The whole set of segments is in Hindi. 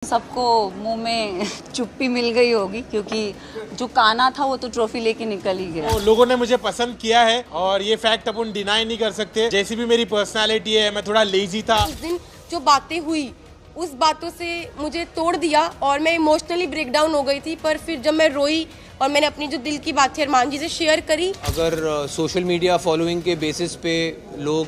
सबको मुंह में चुप्पी मिल गई होगी क्योंकि जो काना था वो तो ट्रॉफी लेके निकल ही गया। तो लोगों ने मुझे पसंद किया है और ये फैक्ट अपन डिनाई नहीं कर सकते। जैसी भी मेरी पर्सनालिटी है, मैं थोड़ा लेजी था। उस दिन जो बातें हुई उस बातों से मुझे तोड़ दिया और मैं इमोशनली ब्रेक डाउन हो गई थी। पर फिर जब मैं रोई और मैंने अपनी जो दिल की बात थी अरमान जी से शेयर करी। अगर सोशल मीडिया फॉलोइंग के बेसिस पे लोग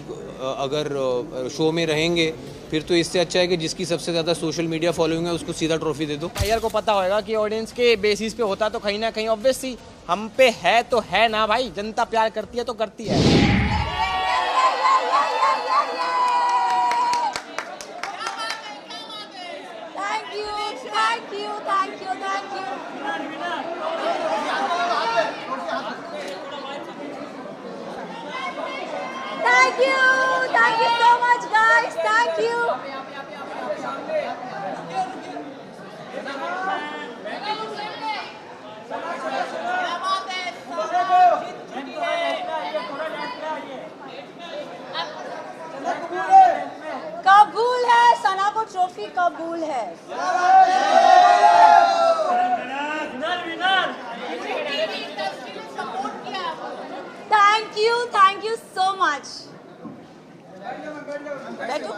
अगर शो में रहेंगे फिर तो इससे अच्छा है कि जिसकी सबसे ज़्यादा सोशल मीडिया फॉलोइंग है उसको सीधा ट्रॉफी दे दो। अय्यर को पता होगा कि ऑडियंस के बेसिस पे होता तो कहीं ना कहीं ऑब्वियसली हम पे है तो है ना भाई, जनता प्यार करती है तो करती है। Thank you so much guys, thank you. कबूल है, सना को ट्रॉफी कबूल है। Thank you so much. बैठो।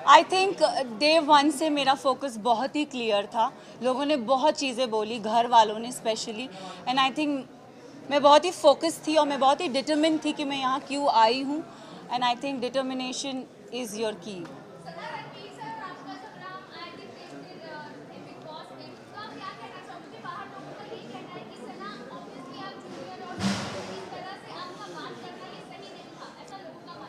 आई थिंक डे वन से मेरा फोकस बहुत ही क्लियर था। लोगों ने बहुत चीज़ें बोली, घर वालों ने स्पेशली, एंड आई थिंक मैं बहुत ही फोकस थी और मैं बहुत ही डिटरमिन थी कि मैं यहाँ क्यों आई हूँ। And I think determination is your की।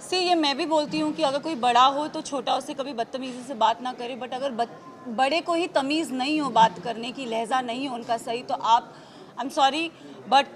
सी ये मैं भी बोलती हूँ कि अगर कोई बड़ा हो तो छोटा उससे कभी बदतमीज़ी से बात ना करे, बट अगर बड़े को ही तमीज़ नहीं हो बात करने की, लहजा नहीं हो उनका सही, तो आप आई एम सॉरी बट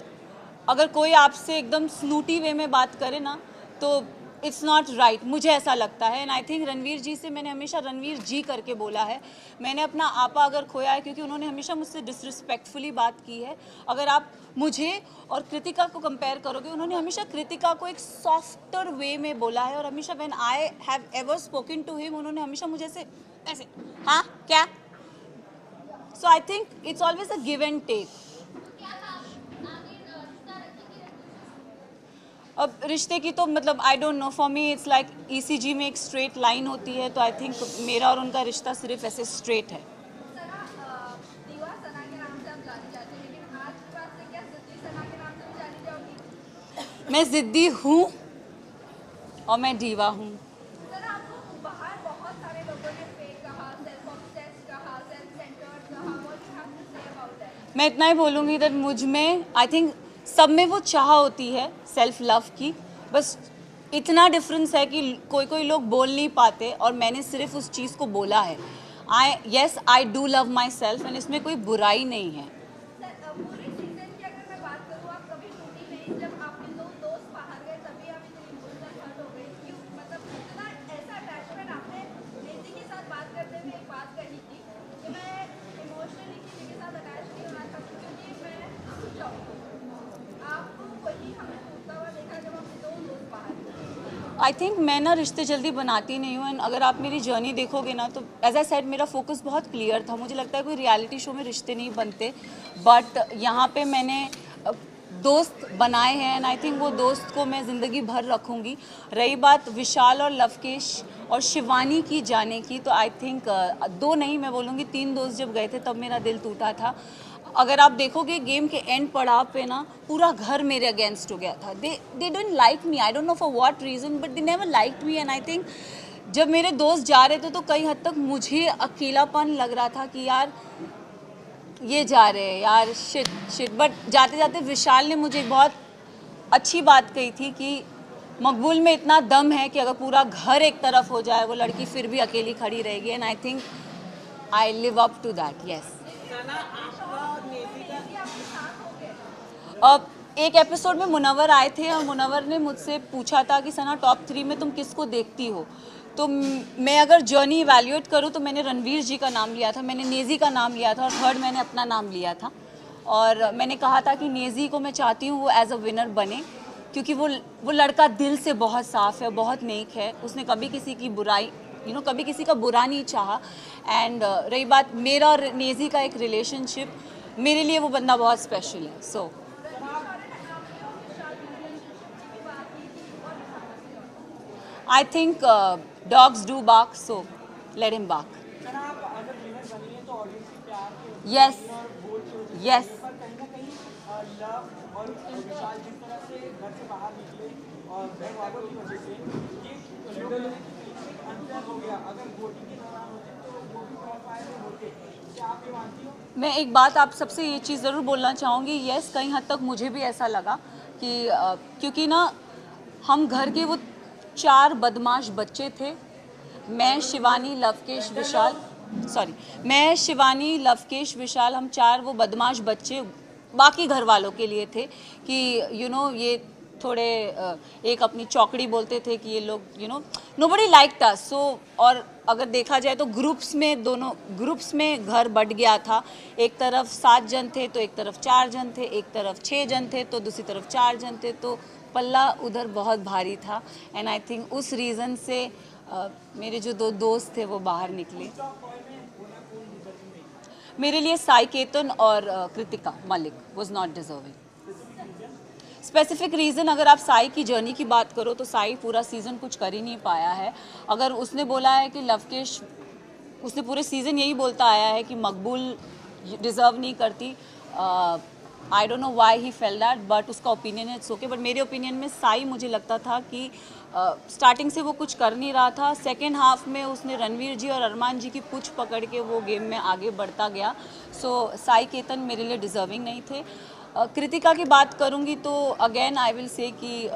अगर कोई आपसे एकदम स्नूटी वे में बात करे ना तो इट्स नॉट राइट, मुझे ऐसा लगता है। एंड आई थिंक रणवीर जी से मैंने हमेशा रणवीर जी करके बोला है। मैंने अपना आपा अगर खोया है क्योंकि उन्होंने हमेशा मुझसे डिसरिस्पेक्टफुली बात की है। अगर आप मुझे और कृतिका को कंपेयर करोगे, उन्होंने हमेशा कृतिका को एक सॉफ्टर वे में बोला है और हमेशा when I have ever spoken to him उन्होंने हमेशा मुझे ऐसे हाँ क्या। So I think it's always a give and take. अब रिश्ते की तो मतलब I don't know, for me it's like ECG में एक स्ट्रेट लाइन होती है, तो आई थिंक मेरा और उनका रिश्ता सिर्फ ऐसे स्ट्रेट है। मैं जिद्दी हूँ और मैं दीवा हूँ। मैं इतना ही बोलूँगी दैट मुझ में आई थिंक सब में वो चाह होती है सेल्फ लव की, बस इतना डिफरेंस है कि कोई लोग बोल नहीं पाते और मैंने सिर्फ उस चीज़ को बोला है। I do love my self and इसमें कोई बुराई नहीं है। आई थिंक मैं ना रिश्ते जल्दी बनाती नहीं हूँ। एंड अगर आप मेरी जर्नी देखोगे ना तो एज आई सेड मेरा फोकस बहुत क्लियर था। मुझे लगता है कोई रियलिटी शो में रिश्ते नहीं बनते, बट यहाँ पे मैंने दोस्त बनाए हैं एंड आई थिंक वो दोस्त को मैं ज़िंदगी भर रखूँगी। रही बात विशाल और लवकेश और शिवानी की जाने की, तो आई थिंक दो नहीं मैं बोलूँगी 3 दोस्त जब गए थे तब मेरा दिल टूटा था। अगर आप देखोगे गेम के एंड पड़ाव पे ना पूरा घर मेरे अगेंस्ट हो गया था। They don't like me, I don't know for what reason, but they never liked me. And I think जब मेरे दोस्त जा रहे थे तो कई हद तक मुझे अकेलापन लग रहा था कि यार ये जा रहे हैं यार, शिट। बट जाते जाते विशाल ने मुझे एक बहुत अच्छी बात कही थी कि मकबूल में इतना दम है कि अगर पूरा घर एक तरफ हो जाए वो लड़की फिर भी अकेली खड़ी रहेगी। And I think I live up to that. Yes, अब एक एपिसोड में मुनव्वर आए थे और मुनव्वर ने मुझसे पूछा था कि सना टॉप 3 में तुम किसको देखती हो। तो मैं अगर जर्नी इवैल्यूएट करूँ तो मैंने रणवीर जी का नाम लिया था, मैंने नेजी का नाम लिया था और थर्ड मैंने अपना नाम लिया था। और मैंने कहा था कि नेज़ी को मैं चाहती हूँ वो एज अ विनर बने, क्योंकि वो लड़का दिल से बहुत साफ़ है, बहुत नेक है, उसने कभी किसी की बुराई कभी किसी का बुरा नहीं चाहा। एंड रही बात मेरा और नेज़ी का एक रिलेशनशिप, मेरे लिए वो बंदा बहुत स्पेशल है। सो I think dogs do bark, so let him bark. Yes, yes. मैं एक बात आप सबसे ये चीज़ ज़रूर बोलना चाहूँगी, यस कहीं हद तक मुझे भी ऐसा लगा कि क्योंकि ना हम घर के वो 4 बदमाश बच्चे थे, मैं शिवानी लवकेश विशाल, हम 4 वो बदमाश बच्चे बाकी घर वालों के लिए थे कि ये थोड़े एक अपनी चौकड़ी बोलते थे कि ये लोग नोबडी लाइक्ड अस। सो और अगर देखा जाए तो दोनों ग्रुप्स में घर बट गया था, एक तरफ 7 जन थे तो एक तरफ 4 जन थे, एक तरफ 6 जन थे तो दूसरी तरफ 4 जन थे, तो पल्ला उधर बहुत भारी था। एंड आई थिंक उस रीज़न से मेरे जो 2 दोस्त थे वो बाहर निकले। मेरे लिए साई केतन और Kritika Malik was not deserving. Specific reason अगर आप साई की जर्नी की बात करो तो साई पूरा सीज़न कुछ कर ही नहीं पाया है। अगर उसने बोला है कि लवकेश, उसने पूरे सीज़न यही बोलता आया है कि मकबूल डिज़र्व नहीं करती। आई don't know why he fail that, but उसका ओपिनियन इट्स ओके। बट मेरे ओपिनियन में साई मुझे लगता था कि स्टार्टिंग से वो कुछ कर नहीं रहा था, सेकेंड हाफ में उसने रणवीर जी और अरमान जी की पूछ पकड़ के वो गेम में आगे बढ़ता गया। सो साई केतन मेरे लिए डिज़र्विंग नहीं थे। कृतिका की बात करूँगी तो अगेन आई विल से कि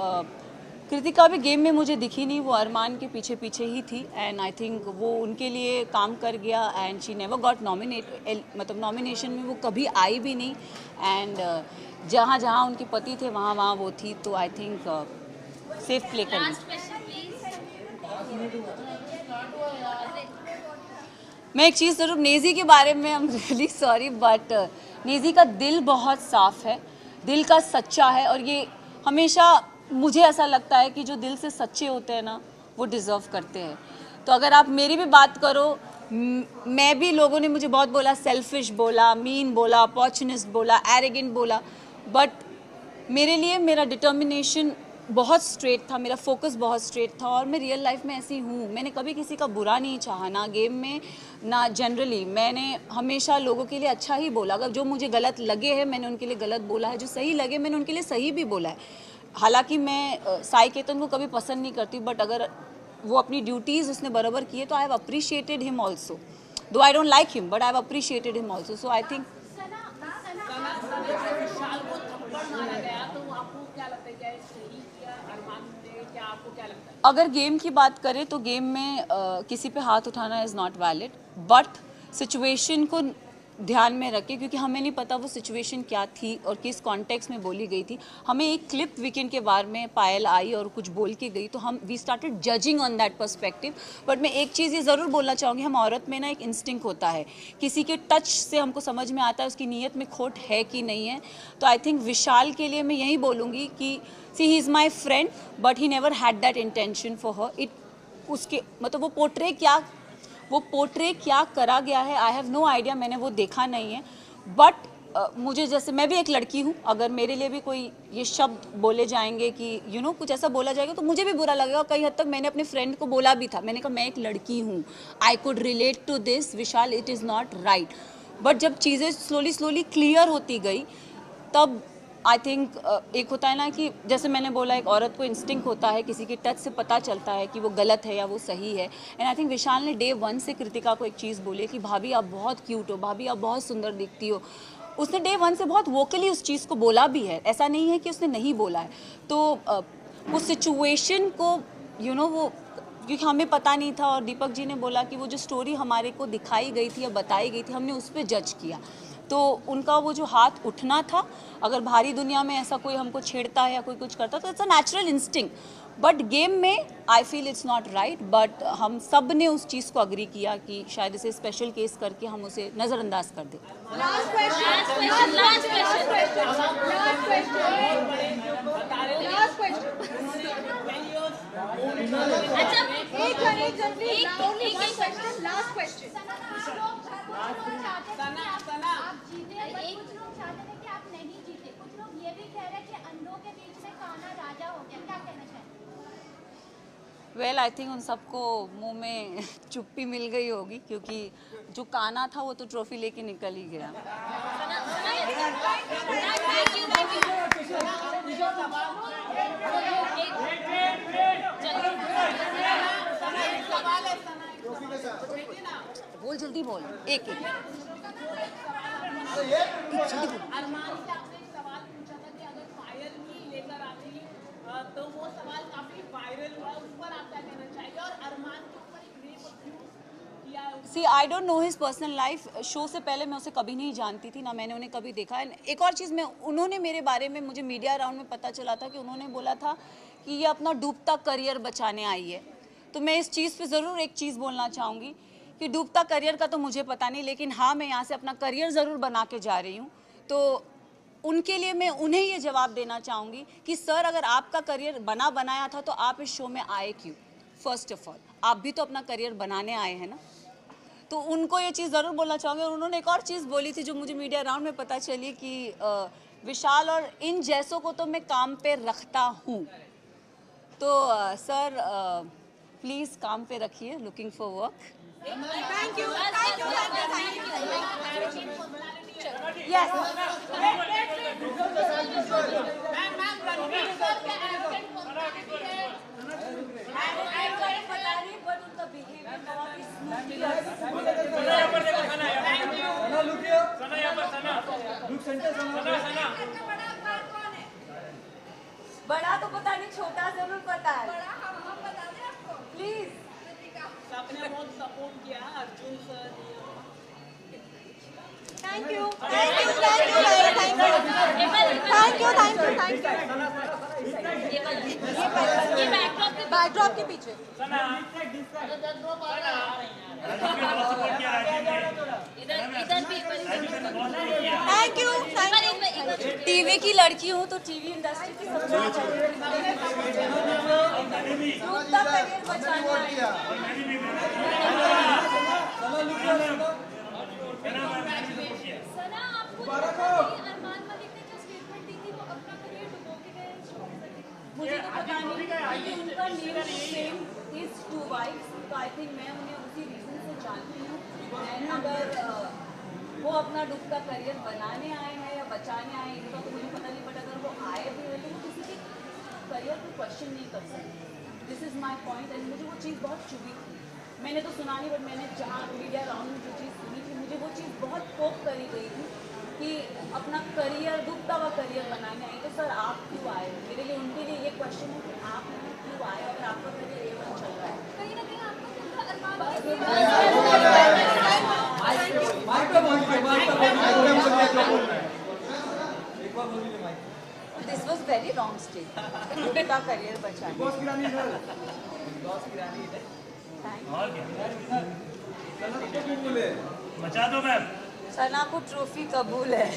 कृतिका भी गेम में मुझे दिखी नहीं, वो अरमान के पीछे पीछे ही थी। एंड आई थिंक वो उनके लिए काम कर गया एंड शी नेवर गॉट मतलब नॉमिनेशन में वो कभी आई भी नहीं। एंड जहाँ जहाँ उनके पति थे वहाँ वहाँ वो थी, तो आई थिंक सेफ प्ले करेंगे। मैं एक चीज़ ज़रूर नेज़ी के बारे में, I am really sorry but Naezy का दिल बहुत साफ़ है, दिल का सच्चा है, और ये हमेशा मुझे ऐसा लगता है कि जो दिल से सच्चे होते हैं ना वो डिज़र्व करते हैं। तो अगर आप मेरी भी बात करो, मैं भी, लोगों ने मुझे बहुत बोला, सेल्फिश बोला, मीन बोला, अपॉर्चुनिस्ट बोला, एरोगेंट बोला, बट मेरे लिए मेरा डिटर्मिनेशन बहुत स्ट्रेट था, मेरा फोकस बहुत स्ट्रेट था, और मैं रियल लाइफ में ऐसी हूँ। मैंने कभी किसी का बुरा नहीं चाहा, ना गेम में ना जनरली। मैंने हमेशा लोगों के लिए अच्छा ही बोला। अगर जो मुझे गलत लगे हैं मैंने उनके लिए गलत बोला है, जो सही लगे मैंने उनके लिए सही भी बोला है। हालांकि मैं साई केतन को कभी पसंद नहीं करती, बट अगर वो अपनी ड्यूटीज़ उसने बराबर की है तो I have appreciated him also, though I don't like him but I have appreciated him also. So I think अगर गेम की बात करें तो गेम में किसी पे हाथ उठाना is not valid, but situation को ध्यान में रखें, क्योंकि हमें नहीं पता वो सिचुएशन क्या थी और किस कॉन्टेक्स्ट में बोली गई थी। हमें एक क्लिप वीकेंड के बारे में पायल आई और कुछ बोल के गई, तो हम we started judging on that perspective. But मैं एक चीज़ ये ज़रूर बोलना चाहूँगी, हम औरत में ना एक इंस्टिंक्ट होता है, किसी के टच से हमको समझ में आता है उसकी नीयत में खोट है कि नहीं है। तो आई थिंक विशाल के लिए मैं यही बोलूँगी कि see he is my friend but he never had that intention for her. It उसके मतलब वो पोर्ट्रे क्या करा गया है, आई हैव नो आइडिया, मैंने वो देखा नहीं है। बट मुझे, जैसे मैं भी एक लड़की हूँ, अगर मेरे लिए भी कोई ये शब्द बोले जाएंगे कि कुछ ऐसा बोला जाएगा तो मुझे भी बुरा लगेगा। कई हद तक मैंने अपने फ्रेंड को बोला भी था, मैंने कहा मैं एक लड़की हूँ, I could relate to this Vishal, it is not right. But जब चीज़ें स्लोली क्लियर होती गई तब आई थिंक एक होता है ना कि जैसे मैंने बोला, एक औरत को इंस्टिंक्ट होता है, किसी की टच से पता चलता है कि वो गलत है या वो सही है। एंड आई थिंक विशाल ने डे 1 से कृतिका को एक चीज़ बोली कि भाभी आप बहुत क्यूट हो, भाभी आप बहुत सुंदर दिखती हो। उसने डे 1 से बहुत वोकली उस चीज़ को बोला भी है, ऐसा नहीं है कि उसने नहीं बोला है। तो वो सिचुएशन को वो, क्योंकि हमें पता नहीं था, और दीपक जी ने बोला कि वो जो स्टोरी हमारे को दिखाई गई थी या बताई गई थी, हमने उस पर जज किया। तो उनका वो जो हाथ उठना था, अगर भारी दुनिया में ऐसा कोई हमको छेड़ता है या कोई कुछ करता तो it's a natural instinct, but game में I feel it's not right. But हम सब ने उस चीज़ को अग्री किया कि शायद इसे स्पेशल केस करके हम उसे नज़रअंदाज कर दें। वेल आई थिंक उन सबको मुंह में चुप्पी मिल गई होगी, क्योंकि जो काना था वो तो ट्रॉफी लेके निकल ही गया। बोल जल्दी बोल, एक एक तो वो सवाल काफी वायरल हुआ, उस पर आप क्या कहना चाहेंगे? और अरमान के ऊपर एक रेप अब्यूज किया है। See I don't know his personal life. Show से पहले मैं उसे कभी नहीं जानती थी, ना मैंने उन्हें कभी देखा है। एक और चीज़ में उन्होंने मेरे बारे में, मुझे मीडिया राउंड में पता चला था कि उन्होंने बोला था कि ये अपना डूबता करियर बचाने आई है। तो मैं इस चीज़ पे ज़रूर एक चीज़ बोलना चाहूँगी कि डूबता करियर का तो मुझे पता नहीं, लेकिन हाँ मैं यहाँ से अपना करियर ज़रूर बना के जा रही हूँ। तो उनके लिए मैं उन्हें ये जवाब देना चाहूँगी कि सर, अगर आपका करियर बनाया था तो आप इस शो में आए क्यों? फर्स्ट ऑफ ऑल आप भी तो अपना करियर बनाने आए हैं ना। तो उनको ये चीज़ ज़रूर बोलना चाहूँगी। और उन्होंने एक और चीज़ बोली थी जो मुझे मीडिया राउंड में पता चली कि विशाल और इन जैसों को तो मैं काम पे रखता हूँ। तो सर प्लीज़ काम पे रखिए, looking for work. Thank you. Yes बड़ा तो पता नहीं, छोटा जरूर पता है। प्लीज सबने बहुत सपोर्ट किया Arjun sir. Thank you. Backdrop के पीछे। Thank you. टीवी की लड़की हूँ तो टीवी इंडस्ट्री की सबसे करियर बचाने आई हूँ। मुझे तो पता नहीं, क्योंकि उनका name same is to wife's, तो आई थिंक मैं उन्हें उसी रीजन से जानती हूँ। एंड अगर वो अपना डूबता करियर बनाने आए हैं या बचाने आए हैं, इनका तो मुझे पता नहीं, बट अगर वो आए भी हैं तो वो किसी के करियर को क्वेश्चन नहीं कर सकते। This is my point. And मुझे वो चीज़ बहुत चुभी थी। मैंने तो सुना नहीं, बट मैंने जहाँ मीडिया राउंड में जो चीज़ सुनी थी, मुझे वो चीज़ बहुत पोक करी गई थी कि अपना करियर, डूबता हुआ करियर बनाने आए। तो सर आप क्यों आए? मेरे लिए, उनके लिए ये क्वेश्चन है कि आप क्यों आए अगर आपका करियर A1 चल रहा है। कहीं ना कहीं आपको this was very wrong state. डूबता करियर बचाने। बचा दो मैम। सना को ट्रॉफी कबूल है।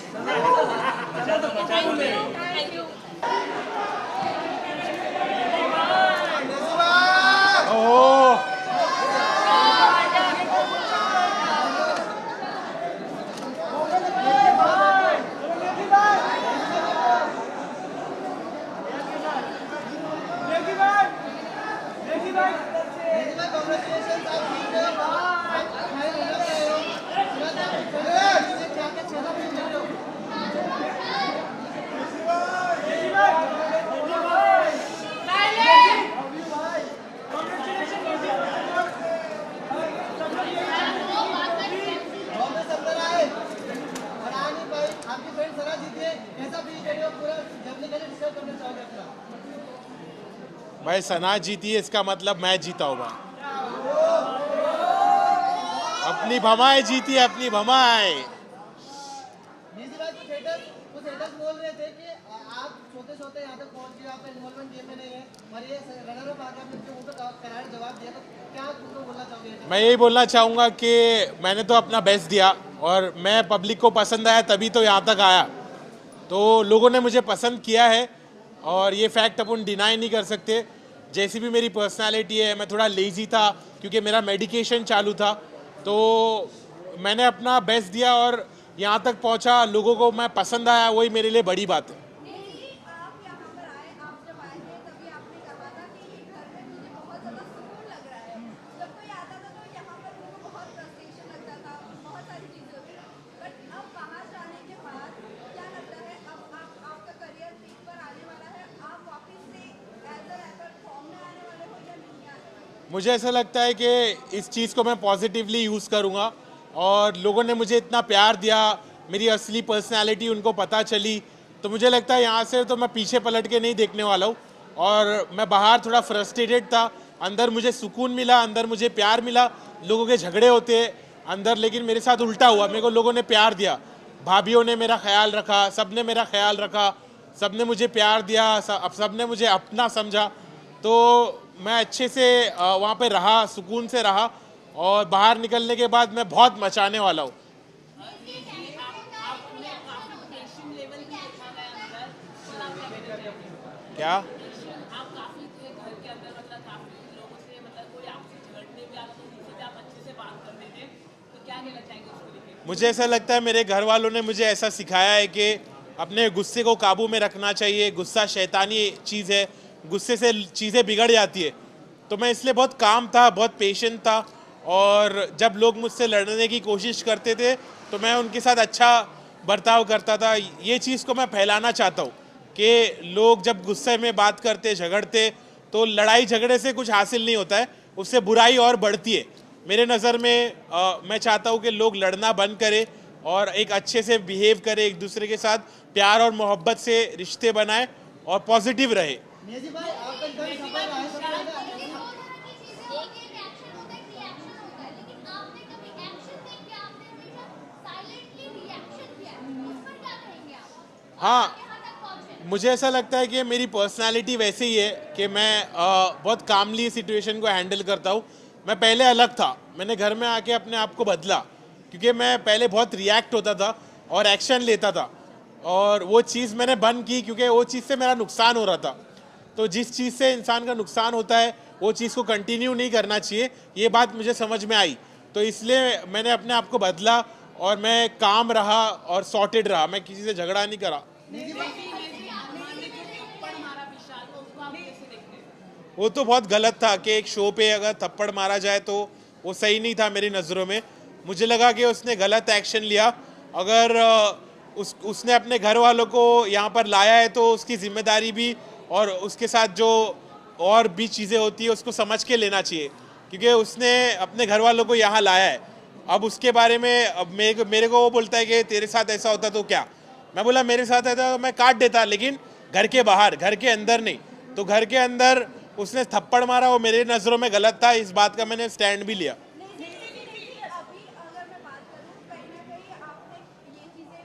भाई सना जीती है, इसका मतलब मैं जीता हूँ भाई। अपनी भमाए जीती है, अपनी भमाए। होते सोते यहाँ तक पहुँच गए, आपका इन्वॉल्वमेंट गेम में नहीं है और ये रनर अप आकर आपने उनको करार जवाब दिया, तो क्या तुमको बोलना चाहोगे? मैं यही बोलना चाहूँगा कि मैंने तो अपना बेस्ट दिया और मैं पब्लिक को पसंद आया तभी तो यहाँ तक आया, तो लोगों ने मुझे पसंद किया है और ये फैक्ट अपन डिनाई नहीं कर सकते। जैसी भी मेरी पर्सनालिटी है, मैं थोड़ा लेज़ी था क्योंकि मेरा मेडिकेशन चालू था, तो मैंने अपना बेस्ट दिया और यहाँ तक पहुँचा, लोगों को मैं पसंद आया, वही मेरे लिए बड़ी बात है। आप यहाँ पर आए, आप जब आए थे तभी आपने कहा था कि घर में मुझे बहुत ज़्यादा सुकून लग रहा है। जब कोई आता था तो यहाँ पर उनको बहुत फ्रस्ट्रेशन लगता था, बहुत सारी चीज़ें होती थी, बट अब बाहर जाने के बाद क्या लगता है, अब आपका करियर पीक पर आने वाला है, आप वापस से एज अ रैपर फॉर्म में आने वाले हो या नहीं आने वाले? मुझे ऐसा लगता है कि इस चीज़ को मैं पॉजिटिवली यूज़ करूँगा और लोगों ने मुझे इतना प्यार दिया, मेरी असली पर्सनालिटी उनको पता चली, तो मुझे लगता है यहाँ से तो मैं पीछे पलट के नहीं देखने वाला हूँ। और मैं बाहर थोड़ा फ्रस्ट्रेटेड था, अंदर मुझे सुकून मिला, अंदर मुझे प्यार मिला। लोगों के झगड़े होते अंदर, लेकिन मेरे साथ उल्टा हुआ, मेरे को लोगों ने प्यार दिया, भाभीियों ने मेरा ख्याल रखा, सब ने मेरा ख्याल रखा, सब ने मुझे प्यार दिया, सब ने मुझे अपना समझा, तो मैं अच्छे से वहाँ पे रहा, सुकून से रहा और बाहर निकलने के बाद मैं बहुत मचाने वाला हूँ। क्या आप काफी थे घर के अंदर, मतलब काफी लोगों से, मतलब कोई आपसे झगड़ने भी आता तो उनसे भी आप अच्छे से बात करते थे, तो क्या कहना चाहेंगे उसको लेके? मुझे ऐसा लगता है मेरे घर वालों ने मुझे ऐसा सिखाया है कि अपने गुस्से को काबू में रखना चाहिए। गुस्सा शैतानी चीज़ है, गुस्से से चीज़ें बिगड़ जाती है, तो मैं इसलिए बहुत काम था, बहुत पेशेंट था और जब लोग मुझसे लड़ने की कोशिश करते थे तो मैं उनके साथ अच्छा बर्ताव करता था। ये चीज़ को मैं फैलाना चाहता हूँ कि लोग जब गुस्से में बात करते, झगड़ते, तो लड़ाई झगड़े से कुछ हासिल नहीं होता है, उससे बुराई और बढ़ती है। मेरे नज़र में मैं चाहता हूँ कि लोग लड़ना बंद करें और एक अच्छे से बिहेव करें, एक दूसरे के साथ प्यार और मोहब्बत से रिश्ते बनाएं और पॉजिटिव रहे। नेजी भाई, आपका घर सफल रहा है, सबसे ज़्यादा हाँ, मुझे ऐसा लगता है कि मेरी पर्सनालिटी वैसे ही है कि मैं बहुत कामली सिचुएशन को हैंडल करता हूँ। मैं पहले अलग था, मैंने घर में आके अपने आप को बदला, क्योंकि मैं पहले बहुत रिएक्ट होता था और एक्शन लेता था और वो चीज़ मैंने बंद की क्योंकि वो चीज़ से मेरा नुकसान हो रहा था। तो जिस चीज़ से इंसान का नुकसान होता है वो चीज़ को कंटिन्यू नहीं करना चाहिए, ये बात मुझे समझ में आई, तो इसलिए मैंने अपने आप को बदला और मैं काम रहा और सॉर्टेड रहा, मैं किसी से झगड़ा नहीं करा। वो तो बहुत गलत था कि एक शो पे अगर थप्पड़ मारा जाए तो वो सही नहीं था मेरी नज़रों में। मुझे लगा कि उसने गलत एक्शन लिया, अगर उसने अपने घर वालों को यहाँ पर लाया है तो उसकी जिम्मेदारी भी और उसके साथ जो और भी चीज़ें होती है उसको समझ के लेना चाहिए, क्योंकि उसने अपने घर वालों को यहाँ लाया है। अब उसके बारे में अब मेरे को वो बोलता है कि तेरे साथ ऐसा होता तो क्या, मैं बोला मेरे साथ ऐसा तो मैं काट देता, लेकिन घर के बाहर, घर के अंदर नहीं। तो घर के अंदर उसने थप्पड़ मारा, वो मेरे नज़रों में गलत था, इस बात का मैंने स्टैंड भी लिया। अभी अगर मैं बात करूँ, कहीं ना कहीं आपने ये चीज़ें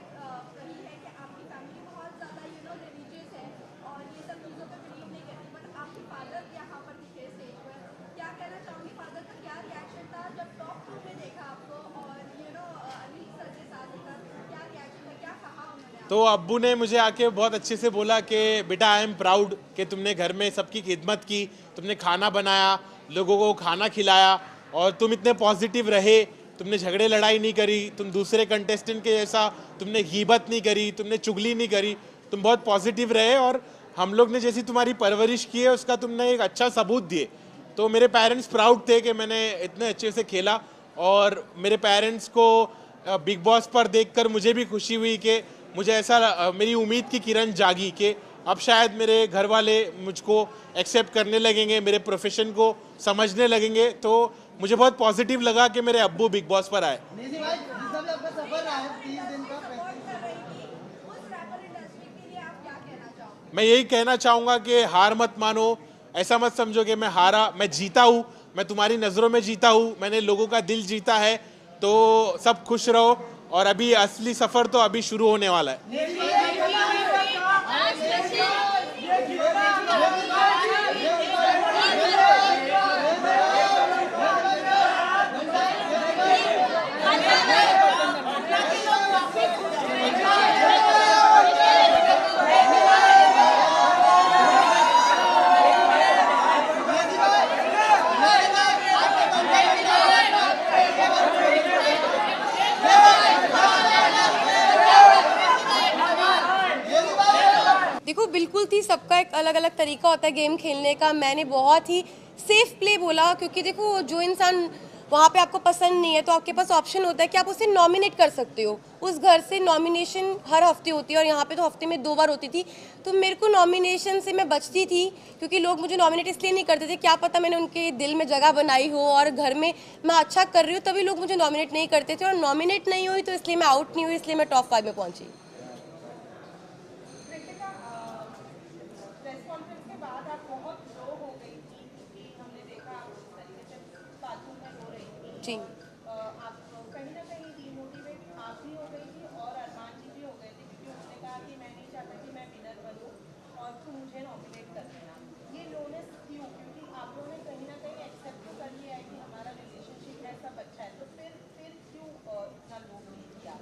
कही है कि आपकी फैमिली बहुत ज़्यादा रिलीजियस है और ये सब चीज़ों पर बिलीव नहीं करती, बट आपके फादर यहाँ पर दिखे स्टेज पर, क्या कहना चाहूँगी, फादर का क्या रिएक्शन था जब टॉप 2 में देखा आपको और अनिल सर के साथ था, क्या रिएक्शन था, क्या कहा उन्होंने? तो अब्बू ने मुझे आके बहुत अच्छे से बोला कि बेटा आई एम प्राउड कि तुमने घर में सबकी खिदमत की, तुमने खाना बनाया, लोगों को खाना खिलाया और तुम इतने पॉजिटिव रहे, तुमने झगड़े लड़ाई नहीं करी, तुम दूसरे कंटेस्टेंट के जैसा तुमने गीबत नहीं करी, तुमने चुगली नहीं करी, तुम बहुत पॉजिटिव रहे और हम लोग ने जैसी तुम्हारी परवरिश की है उसका तुमने एक अच्छा सबूत दिए। तो मेरे पेरेंट्स प्राउड थे कि मैंने इतने अच्छे से खेला और मेरे पेरेंट्स को बिग बॉस पर देखकर मुझे भी खुशी हुई कि मुझे ऐसा मेरी उम्मीद की किरण जागी कि अब शायद मेरे घर वाले मुझको एक्सेप्ट करने लगेंगे, मेरे प्रोफेशन को समझने लगेंगे। तो मुझे बहुत पॉजिटिव लगा कि मेरे अब्बू बिग बॉस पर आए। नेजी भाई, जिस तरह आपका सफर रहा है 30 दिन का, मैं यही कहना चाहूँगा कि हार मत मानो, ऐसा मत समझो कि मैं हारा, मैं जीता हूँ, मैं तुम्हारी नज़रों में जीता हूँ, मैंने लोगों का दिल जीता है, तो सब खुश रहो और अभी असली सफ़र तो अभी शुरू होने वाला है। बिल्कुल थी, सबका एक अलग अलग तरीका होता है गेम खेलने का। मैंने बहुत ही सेफ प्ले बोला, क्योंकि देखो जो इंसान वहाँ पे आपको पसंद नहीं है तो आपके पास ऑप्शन होता है कि आप उसे नॉमिनेट कर सकते हो। उस घर से नॉमिनेशन हर हफ्ते होती है और यहाँ पे तो हफ्ते में 2 बार होती थी, तो मेरे को नॉमिनेशन से मैं बचती थी, क्योंकि लोग मुझे नॉमिनेट इसलिए नहीं करते थे, क्या पता मैंने उनके दिल में जगह बनाई हो और घर में मैं अच्छा कर रही हूँ तभी लोग मुझे नॉमिनेट नहीं करते थे। और नॉमिनेट नहीं हुई तो इसलिए मैं आउट नहीं हुई, इसलिए मैं टॉप 5 में पहुँची। प्रेस कॉन्फ्रेंस के बाद आप बहुत लो हो गई थी, क्योंकि हमने देखा आप इस तरीके से बाथरूम में रो रही थी। जी, आप कहीं ना कहीं डीमोटिवेट आप भी हो गई थी और अरमान जी भी हो गए थे, क्योंकि उन्होंने कहा कि मैं नहीं चाहता कि मैं विनर बनूं और तुम मुझे नॉमिनेट कर देना। ये लोनेस क्यों? क्योंकि आप लोगों ने कहीं ना कहीं एक्सेप्ट तो कर लिया है कि हमारा रिलेशनशिप है, सब अच्छा है, तो फिर क्यों इतना लो फील किया?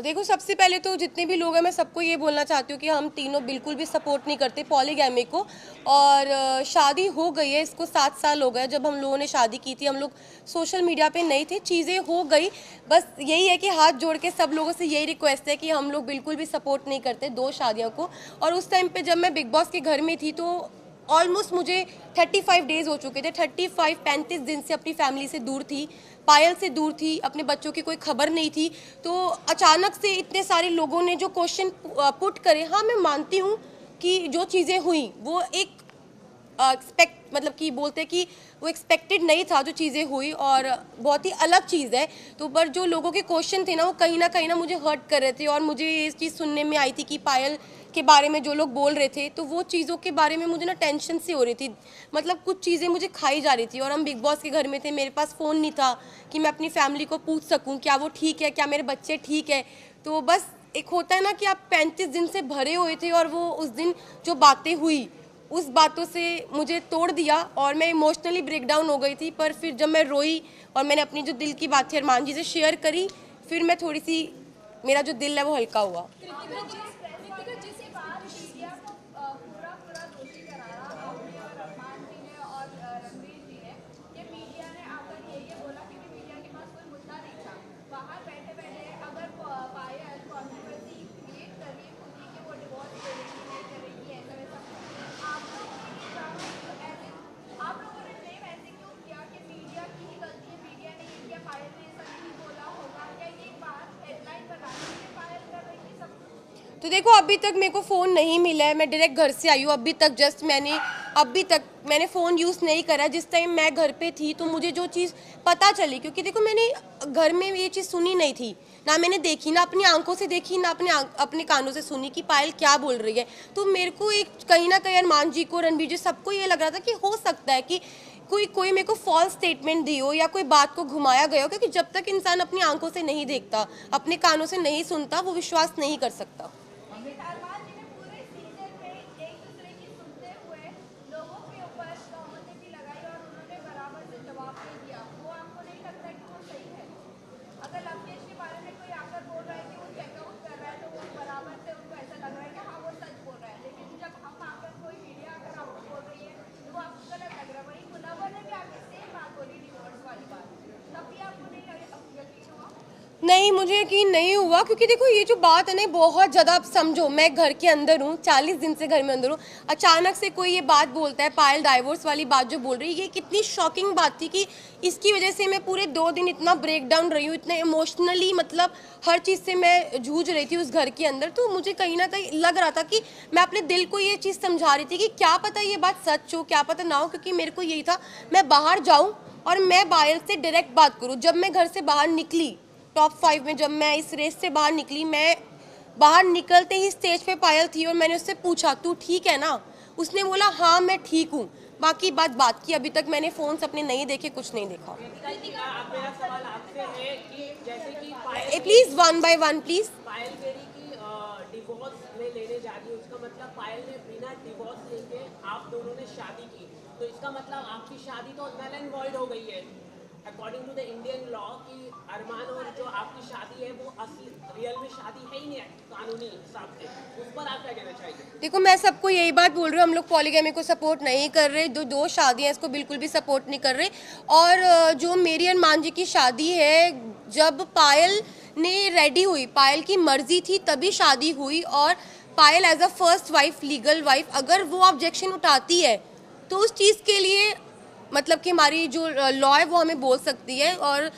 देखो सबसे पहले तो जितने भी लोग हैं मैं सबको ये बोलना चाहती हूँ कि हम तीनों बिल्कुल भी सपोर्ट नहीं करते पॉलीगैमी को। और शादी हो गई है, इसको 7 साल हो गए। जब हम लोगों ने शादी की थी हम लोग सोशल मीडिया पे नहीं थे, चीज़ें हो गई। बस यही है कि हाथ जोड़ के सब लोगों से यही रिक्वेस्ट है कि हम लोग बिल्कुल भी सपोर्ट नहीं करते 2 शादियों को। और उस टाइम पे जब मैं बिग बॉस के घर में थी तो ऑलमोस्ट मुझे 35 डेज़ हो चुके थे। 35 दिन से अपनी फैमिली से दूर थी, पायल से दूर थी, अपने बच्चों की कोई खबर नहीं थी। तो अचानक से इतने सारे लोगों ने जो क्वेश्चन पुट करे, हाँ मैं मानती हूँ कि जो चीज़ें हुई वो एक मतलब कि बोलते हैं कि वो एक्सपेक्टेड नहीं था जो चीज़ें हुई, और बहुत ही अलग चीज़ है। तो पर जो लोगों के क्वेश्चन थे ना वो कहीं ना मुझे हर्ट कर रहे थे। और मुझे ये चीज़ सुनने में आई थी कि पायल के बारे में जो लोग बोल रहे थे, तो वो चीज़ों के बारे में मुझे ना टेंशन सी हो रही थी। मतलब कुछ चीज़ें मुझे खाई जा रही थी। और हम बिग बॉस के घर में थे, मेरे पास फ़ोन नहीं था कि मैं अपनी फैमिली को पूछ सकूं क्या वो ठीक है, क्या मेरे बच्चे ठीक है। तो बस एक होता है ना कि आप 35 दिन से भरे हुए थे और वो उस दिन जो बातें हुई उस बातों से मुझे तोड़ दिया और मैं इमोशनली ब्रेक डाउन हो गई थी। पर फिर जब मैं रोई और मैंने अपनी जो दिल की बात थी अरमान जी से शेयर करी, फिर मैं थोड़ी सी, मेरा जो दिल है वो हल्का हुआ। जिस बात मीडिया को पूरा दोषी करारा आपने और अरमान जी ने और रणवीर जी ने, ये मीडिया ने आकर ये बोला, क्योंकि मीडिया के पास कोई मुद्दा नहीं था। बाहर बैठे अगर पायल कॉन्ट्रोवर्सी क्रिएट कर रही है खुद ही कि वो डिवोर्स करेगी नहीं करेगी ऐसा वैसा, आप लोगों ने ब्लेम ऐसे क्यों किया कि मीडिया की ही गलती है, मीडिया ने ये किया, पायल ने ऐसा नहीं बोला होगा? क्या ये बात हेडलाइन बनाने के लिए पायल कर रही थी सब? तो देखो अभी तक मेरे को फ़ोन नहीं मिला है, मैं डायरेक्ट घर से आई हूँ। अभी तक मैंने फ़ोन यूज़ नहीं करा। जिस टाइम मैं घर पे थी तो मुझे जो चीज़ पता चली, क्योंकि देखो मैंने घर में ये चीज़ सुनी नहीं थी, ना मैंने देखी, ना अपनी आंखों से देखी, ना अपने कानों से सुनी कि पायल क्या बोल रही है। तो मेरे को एक कहीं ना कहीं अरमान जी को, रणवीर जी, सबको ये लग रहा था कि हो सकता है कि कोई मेरे को फॉल्स स्टेटमेंट दी हो या कोई बात को घुमाया गया हो, क्योंकि जब तक इंसान अपनी आंखों से नहीं देखता, अपने कानों से नहीं सुनता, वो विश्वास नहीं कर सकता। अरमान जी ने पूरे सीजन में एक दूसरे की सुनते हुए लोगों के ऊपर तहमतें भी लगाई और उन्होंने बराबर से जवाब नहीं दिया। वो आपको नहीं लगता कि वो सही है? अगर लवकेश के बारे में कोई आकर बोल रहा है कि वो चेकआउट कर रहा है तो वो बराबर से उनको ऐसा लग रहा है कि हाँ वो सच बोल रहा है। लेकिन जब हम आकर कोई मीडिया आकर आपको बोल रही है तो वो आपको गलत लग रहा है। वही गुलाबा ने भी आके सेम बात बोली, डिवोर्स वाली बात, तब भी आपको नहीं यकीन हुआ? नहीं, मुझे यकीन नहीं हुआ, क्योंकि देखो ये जो बात है ना बहुत ज़्यादा, आप समझो मैं घर के अंदर हूँ, 40 दिन से घर में अंदर हूँ, अचानक से कोई ये बात बोलता है, पायल डाइवोर्स वाली बात जो बोल रही है, ये कितनी शॉकिंग बात थी कि इसकी वजह से मैं पूरे 2 दिन इतना ब्रेक डाउन रही हूँ, इतने इमोशनली, मतलब हर चीज़ से मैं जूझ रही थी उस घर के अंदर। तो मुझे कहीं ना कहीं लग रहा था कि मैं अपने दिल को ये चीज़ समझा रही थी कि क्या पता ये बात सच हो, क्या पता ना हो, क्योंकि मेरे को यही था मैं बाहर जाऊँ और मैं पायल से डायरेक्ट बात करूँ। जब मैं घर से बाहर निकली टॉप 5 में, जब मैं इस रेस से बाहर निकली, मैं बाहर निकलते ही स्टेज पे पायल थी और मैंने उससे पूछा तू ठीक है ना? उसने बोला हाँ मैं ठीक हूँ। बाकी बात की। अभी तक मैंने फ़ोन्स अपने नहीं देखे, कुछ नहीं देखा। मेरा सवाल आपसे है कि जैसे कि Payal please 1 by 1 please. Payal Berry की डिवोर्स में लेने जा रही है, उसका मतलब पायल ने बिना डिवोर्स लेके आप दोनों ने शादी की, तो इसका मतलब आपकी शादी तो नल एंड वॉइड हो गई है according to the Indian law, कि अरमान और जो आपकी शादी है वो असली रियल में शादी है ही नहीं कानूनी हिसाब से। उस पर आप क्या कहना चाहेंगे? देखो मैं सबको यही बात बोल रही हूँ, हम लोग पॉलीगैमी को सपोर्ट नहीं कर रहे, जो 2 शादियाँ इसको बिल्कुल भी सपोर्ट नहीं कर रहे। और जो मेरी अरमान जी की शादी है, जब पायल ने रेडी हुई, पायल की मर्जी थी तभी शादी हुई, और Payal as a first wife, legal wife, अगर वो ऑब्जेक्शन उठाती है तो उस चीज़ के लिए मतलब कि हमारी जो लॉ है वो हमें बोल सकती है। और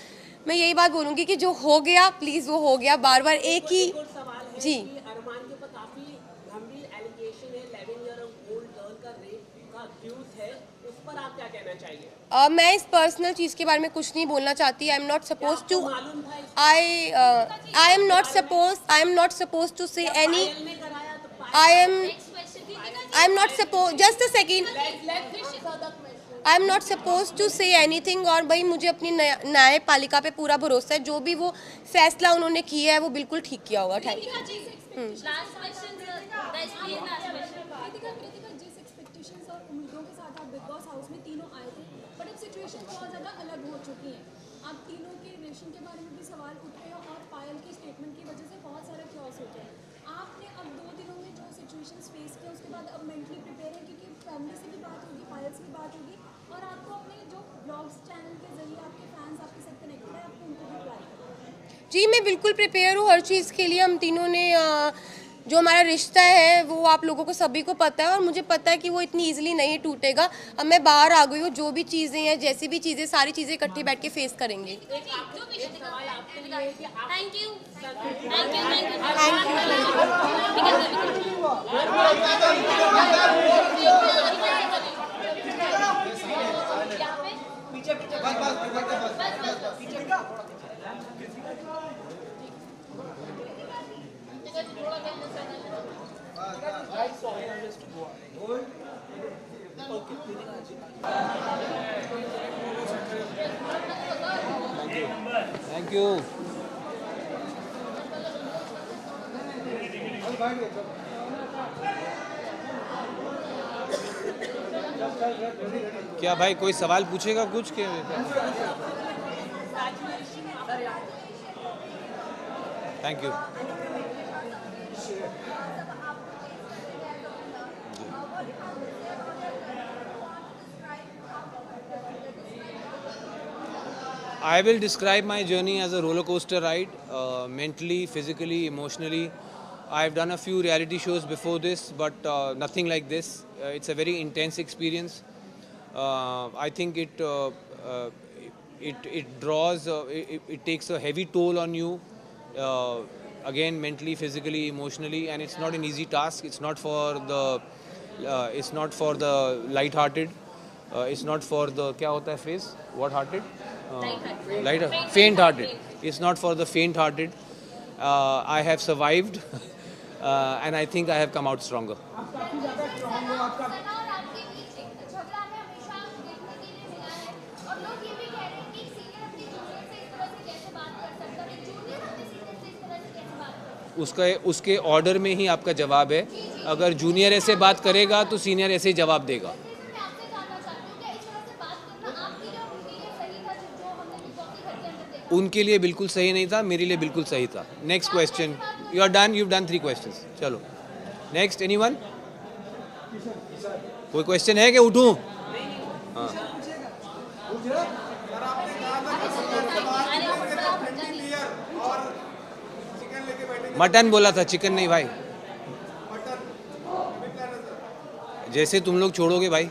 मैं यही बात बोलूँगी कि जो हो गया प्लीज़ वो हो गया, बार बार एक ही जी। अरमान के ऊपर काफी गंभीर एलिगेशन है, 11 ईयर ओल्ड गर्ल का रेप का अक्यूज है, उस पर आप क्या कहना चाहिए? मैं इस पर्सनल चीज़ के बारे में कुछ नहीं बोलना चाहती। I am not suppose to I am not suppose to say any I am not suppose just a second I am not suppose to say anything. और भाई मुझे अपनी न्यायपालिका पे पूरा भरोसा है, जो भी वो फैसला उन्होंने किया है वो बिल्कुल ठीक किया होगा। Thank you. जिस एक्सपेक्टेशंस और उम्मीदों के साथ आप बिग बॉस हाउस में तीनों आए थे, बट अब सिचुएशन बहुत ज़्यादा अलग हो चुकी है। आप तीनों के रिलेशन के बारे में भी सवाल उठ रहे हैं और पायल के स्टेटमेंट की वजह से बहुत सारा क्लॉस हो गया है। आपने अब 2 दिनों में जो सिचुएशंस फेस किया उसके बाद अब मेंटली प्रिपेयर है, क्योंकि फैमिली से भी बात होगी, पायल से भी बात होगी, और आपको अपने जो ब्लॉग्स चैनल के जरिए आपके फैंस आपके साथ कनेक्टेड है, आपको उनको भी प्यार करना है। जी मैं बिल्कुल प्रिपेयर हूँ हर चीज़ के लिए। हम तीनों ने जो हमारा रिश्ता है वो आप लोगों को सभी को पता है और मुझे पता है कि वो इतनी इजीली नहीं टूटेगा। अब मैं बाहर आ गई हूँ, जो भी चीज़ें हैं, जैसी भी चीज़ें, सारी चीज़ें इकट्ठे बैठ के फेस करेंगे। Thank you. क्या भाई कोई सवाल पूछेगा कुछ के? Thank you. I will describe my journey as a roller coaster ride, mentally, physically, emotionally. I've done a few reality shows before this, but nothing like this. It's a very intense experience. I think it draws, it takes a heavy toll on you, again mentally, physically, emotionally, and it's not an easy task. It's not for the light-hearted. It's not for the क्या होता है phrase? What-hearted? Light-hearted. Faint-hearted. It's not for the faint-hearted. I have survived, and I think I have come out stronger. उसके ऑर्डर में ही आपका जवाब है। अगर जूनियर ऐसे बात करेगा तो सीनियर ऐसे ही जवाब देगा। उनके लिए बिल्कुल सही नहीं था, मेरे लिए बिल्कुल सही था। Next question. You are done, you done 3 questions. चलो नेक्स्ट। एनीवन? कोई क्वेश्चन है कि उठूं? हाँ। मटन बोला था, चिकन नहीं भाई। जैसे तुम लोग छोड़ोगे भाई।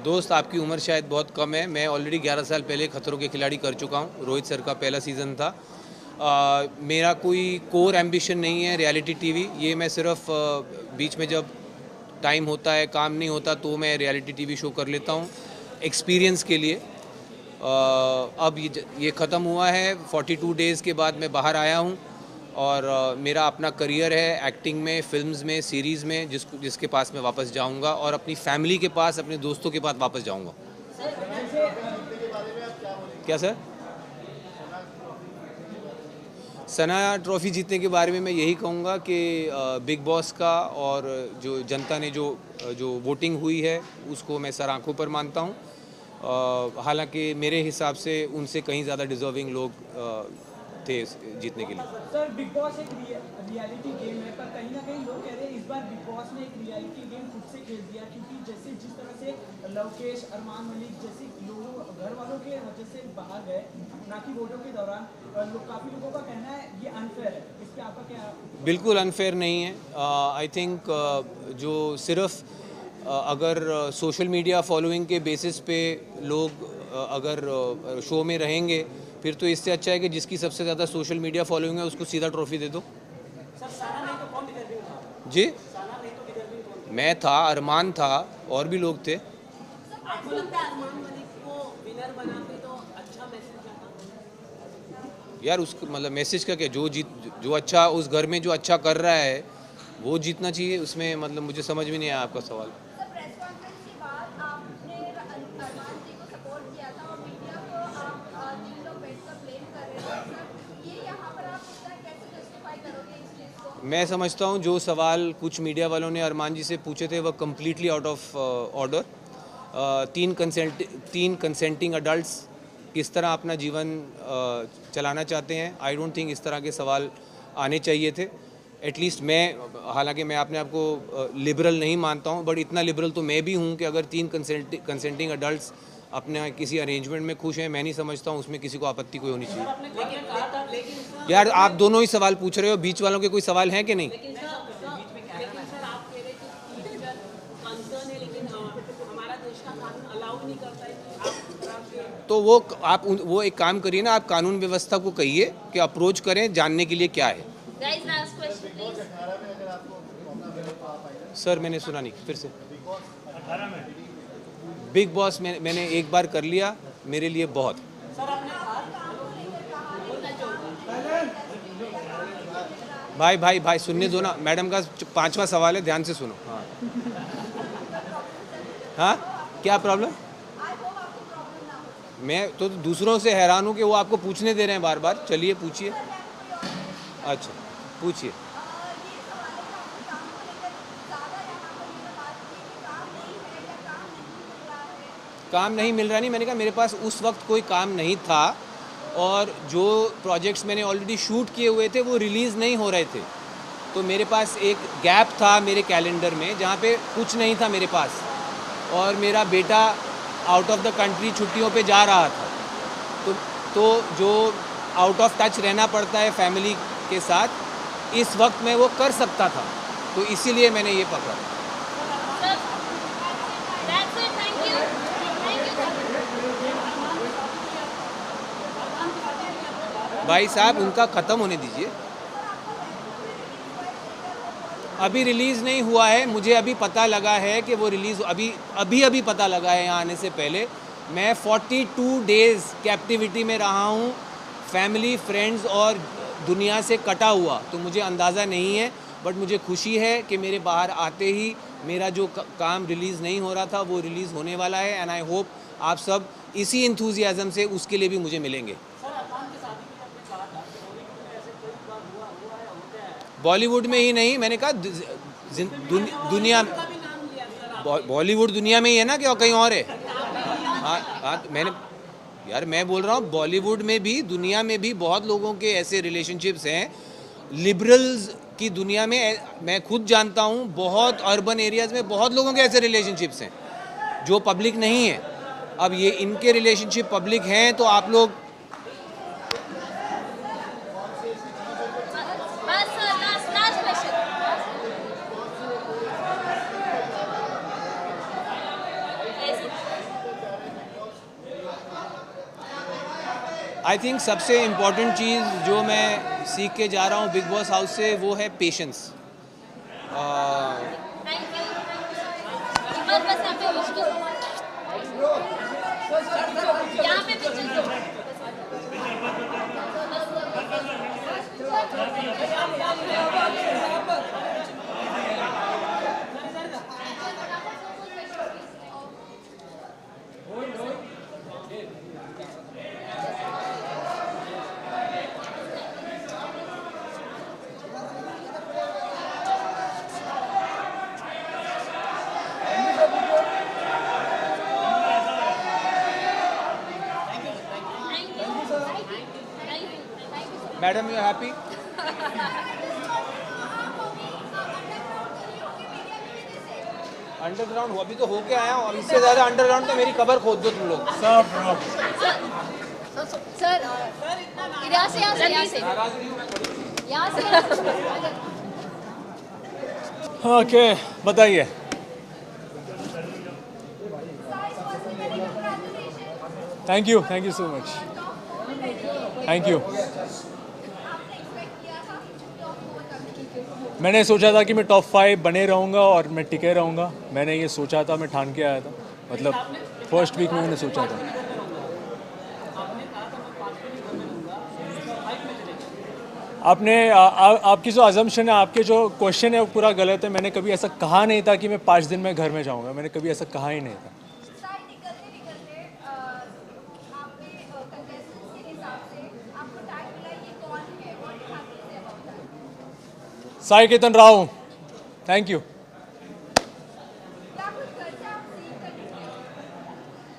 दोस्त आपकी उम्र शायद बहुत कम है। मैं ऑलरेडी 11 साल पहले खतरों के खिलाड़ी कर चुका हूँ। रोहित सर का पहला सीज़न था। मेरा कोई कोर एम्बिशन नहीं है रियलिटी टीवी। ये मैं सिर्फ बीच में जब टाइम होता है, काम नहीं होता, तो मैं रियलिटी टीवी शो कर लेता हूँ एक्सपीरियंस के लिए। अब ये ख़त्म हुआ है। 42 डेज़ के बाद मैं बाहर आया हूँ और मेरा अपना करियर है एक्टिंग में, फिल्म्स में, सीरीज़ में, जिसके पास मैं वापस जाऊंगा और अपनी फैमिली के पास, अपने दोस्तों के पास वापस जाऊंगा। क्या सर? सना ट्रॉफ़ी जीतने के बारे में मैं यही कहूँगा कि बिग बॉस का और जो जनता ने जो वोटिंग हुई है उसको मैं सर आंखों पर मानता हूँ। हालांकि मेरे हिसाब से उनसे कहीं ज़्यादा डिज़र्विंग लोग थे जीतने के लिए। सर बिग बॉस एक रियलिटी गेम है, पर कहीं ना कहीं लोग कह रहे हैं इस बार बिग बॉस ने एक रियलिटी गेम खुद से खेल दिया, क्योंकि जैसे जिस तरह से लवकेश, अरमान मलिक जैसे लोगों घर वालों के वजह से बाहर गए, ना कि वोटों के दौरान, काफ़ी लोगों का कहना है ये अनफेयर है, इस पे आपका क्या? बिल्कुल अनफेयर नहीं है। आई थिंक जो सिर्फ अगर सोशल मीडिया फॉलोइंग के बेसिस पे लोग अगर शो में रहेंगे, फिर तो इससे अच्छा है कि जिसकी सबसे ज़्यादा सोशल मीडिया फॉलोइंग है उसको सीधा ट्रॉफी दे दो। जी, मैं था, अरमान था, और भी लोग थे। आपको लगता है अरमान मलिक को विनर बनाते तो अच्छा मैसेज जाता? यार उसको मतलब मैसेज का क्या, जो अच्छा उस घर में जो अच्छा कर रहा है वो जीतना चाहिए, उसमें मतलब मुझे समझ में नहीं आया आपका सवाल। सर, प्रेस कॉन्फ्रेंस के बाद आपने अरमान जी को सपोर्ट किया था और मीडिया को आप 3 लोग बैठकर ब्लेम कर रहे थे। सर, ये यहाँ पर आप कैसे जस्टिफाई करोगे इस चीज़ को? मैं समझता हूँ जो सवाल कुछ मीडिया वालों ने अरमान जी से पूछे थे वह कम्प्लीटली आउट ऑफ ऑर्डर। तीन कंसेंटिंग अडल्ट्स किस तरह अपना जीवन चलाना चाहते हैं, आई डोंट थिंक इस तरह के सवाल आने चाहिए थे। एटलीस्ट मैं, हालांकि मैं अपने आप को लिबरल नहीं मानता हूं, बट इतना लिबरल तो मैं भी हूं कि अगर 3 कंसेंटिंग अडल्ट्स अपने किसी अरेंजमेंट में खुश हैं, मैं नहीं समझता हूं उसमें किसी को आपत्ति कोई होनी चाहिए। यार आप दोनों ही सवाल पूछ रहे हो, बीच वालों के कोई सवाल हैं कि नहीं? तो वो एक काम करिए ना, आप कानून व्यवस्था को कहिए कि अप्रोच करें जानने के लिए क्या है। सर मैंने सुना नहीं, फिर से। बिग बॉस मैंने एक बार कर लिया, मेरे लिए बहुत। भाई सुनने दो ना, मैडम का 5वां सवाल है, ध्यान से सुनो। हाँ क्या प्रॉब्लम? मैं तो दूसरों से हैरान हूँ कि वो आपको पूछने दे रहे हैं बार बार। चलिए पूछिए। अच्छा पूछिए। काम नहीं मिल रहा नहीं, मैंने कहा मेरे पास उस वक्त कोई काम नहीं था, और जो प्रोजेक्ट्स मैंने ऑलरेडी शूट किए हुए थे वो रिलीज़ नहीं हो रहे थे, तो मेरे पास एक गैप था मेरे कैलेंडर में जहाँ पे कुछ नहीं था मेरे पास, और मेरा बेटा आउट ऑफ द कंट्री छुट्टियों पे जा रहा था, तो जो आउट ऑफ टच रहना पड़ता है फैमिली के साथ, इस वक्त मैं वो कर सकता था, तो इसीलिए मैंने ये पकड़ा। भाई साहब उनका ख़त्म होने दीजिए, अभी रिलीज़ नहीं हुआ है। मुझे अभी पता लगा है कि वो रिलीज़ अभी पता लगा है यहाँ आने से पहले। मैं 42 डेज़ कैप्टिविटी में रहा हूँ, फैमिली फ्रेंड्स और दुनिया से कटा हुआ, तो मुझे अंदाज़ा नहीं है, बट मुझे खुशी है कि मेरे बाहर आते ही मेरा जो काम रिलीज़ नहीं हो रहा था वो रिलीज़ होने वाला है, एंड आई होप आप सब इसी इंथुजियाज़म से उसके लिए भी मुझे मिलेंगे। बॉलीवुड में ही नहीं, मैंने कहा दुनिया, बॉलीवुड दुनिया में ही है ना कि कहीं और है? हाँ यार मैं बोल रहा हूँ बॉलीवुड में भी, दुनिया में भी बहुत लोगों के ऐसे रिलेशनशिप्स हैं। लिबरल्स की दुनिया में मैं खुद जानता हूँ, बहुत अर्बन एरियाज़ में बहुत लोगों के ऐसे रिलेशनशिप्स हैं जो पब्लिक नहीं है। अब ये इनके रिलेशनशिप पब्लिक हैं, तो आप लोग आई थिंक सबसे इम्पॉर्टेंट चीज़ जो मैं सीख के जा रहा हूँ बिग बॉस हाउस से, वो है patience. Madam you happy? Underground अभी तो होके आया हूँ, अब इससे ज़्यादा अंडरग्राउंड तो मेरी कबर खोद दो तुम लोग। सर यहाँ से ओके बताइए। Thank you so much, thank you. मैंने सोचा था कि मैं टॉप 5 बने रहूँगा और मैं टिके रहूँगा। मैंने ये सोचा था, मैं ठान के आया था, मतलब फर्स्ट वीक में मैंने सोचा था। आपने आपकी जो अजम्पशन है, आपके जो क्वेश्चन है वो पूरा गलत है। मैंने कभी ऐसा कहा नहीं था कि मैं 5 दिन में घर में जाऊँगा, मैंने कभी ऐसा कहा ही नहीं था। Sai Ketan Rao, thank you.